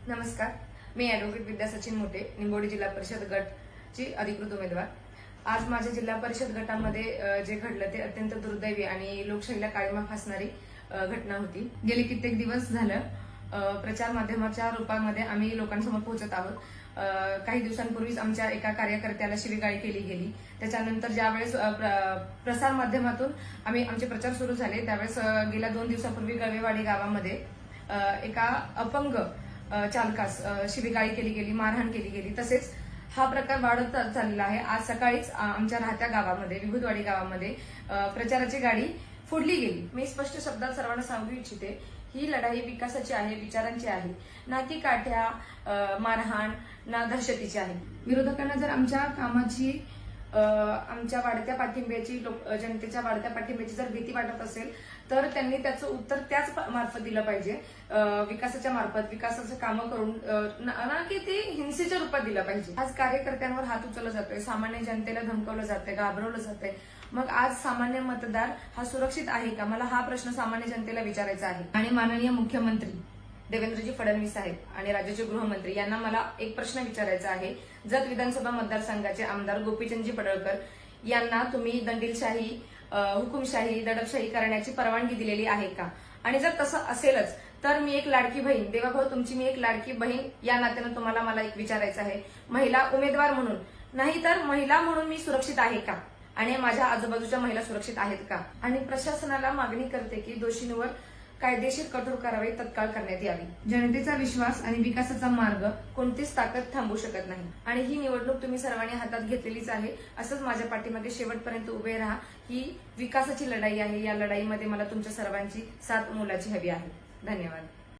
नमस्कार, मी ॲडव्होकेट विद्या सचिन मोटे, निंबोडी जिल्हा परिषद गटची अधिकृत उमेदवार। आज माझ्या जिल्हा परिषद गटामध्ये जे घडलं ते अत्यंत दुर्दैवी आणि लोकशाहीला काळिमा फासणारी घटना होती। गेली कित्येक दिवस झालं प्रचार माध्यमाच्या रूपामध्ये आम्ही लोकांसमोर पोहोचत आहोत। काही दिवसांपूर्वीच आमच्या एका कार्यकर्त्याला शिवीगाळी केली गेली। त्याच्यानंतर ज्यावेळेस प्रसार माध्यमातून आमचे प्रचार सुरू झाले त्यावेळेस गेल्या 2 दिवसापूर्वी गळवेवाडी गावामध्ये एका अपंग चालकास शिवीगाळी केली गेली, मारहाण केली गेली। तसेच हा प्रकार वाढत चाललेला आहे। आज सकाळीच आमच्या राहत्या गावामध्ये विभूतवाडी गावामध्ये प्रचाराची गाडी फोडली गेली। मी स्पष्ट शब्दात सर्वांना सांगू इच्छिते, ही लढाई विकासाची आहे, विचारांची आहे, ना की काठ्या मारहाण ना दहशतीची आहे। विरोधकांना जर आमच्या कामाची आमच्या वाढत्या पाठिंब्याची जनतेच्या वाढत्या पाठिंब्याची जर भीती वाटत असेल तर त्यांनी त्याचं उत्तर त्याच मार्फत दिलं पाहिजे, विकासाच्या मार्फत, विकासाचं कामं करून, ना की ते हिंसेच्या रूपात दिलं पाहिजे। आज कार्यकर्त्यांवर हात उचलला जातोय, सामान्य जनतेला धमकावलं जातंय, घाबरवलं जातंय। मग आज सामान्य मतदार हा सुरक्षित आहे का? मला हा प्रश्न सामान्य जनतेला विचारायचा आहे। आणि माननीय मुख्यमंत्री देवेंद्रजी फडणवीस साहेब आणि राज्याचे गृहमंत्री यांना मला एक प्रश्न विचारायचा आहे। जत विधानसभा मतदारसंघाचे आमदार गोपीचंदजी पडळकर यांना तुम्ही दंडीलशाही, हुकुमशाही, दडपशाही करण्याची परवानगी दिलेली आहे का? आणि जर तसं असेलच तर मी एक लाडकी बहीण, देवाभाऊ तुमची मी एक लाडकी बहीण या नात्यानं तुम्हाला मला एक विचारायचं आहे, महिला उमेदवार म्हणून नाही तर महिला म्हणून मी सुरक्षित आहे का? आणि माझ्या आजूबाजूच्या महिला सुरक्षित आहेत का? आणि प्रशासनाला मागणी करते की दोषींवर कायदेशीर कठोर कारवाई तत्काळ करण्यात यावी। जनतेचा विश्वास आणि विकासाचा मार्ग कोणतीच ताकद थांबवू शकत नाही आणि ही निवडणूक तुम्ही सर्वांनी हातात घेतलेलीच आहे। असंच माझ्या पाठीमागे शेवटपर्यंत उभे राहा। ही विकासाची लढाई आहे, या लढाईमध्ये मला तुमच्या सर्वांची साथ मोलाची हवी आहे। धन्यवाद।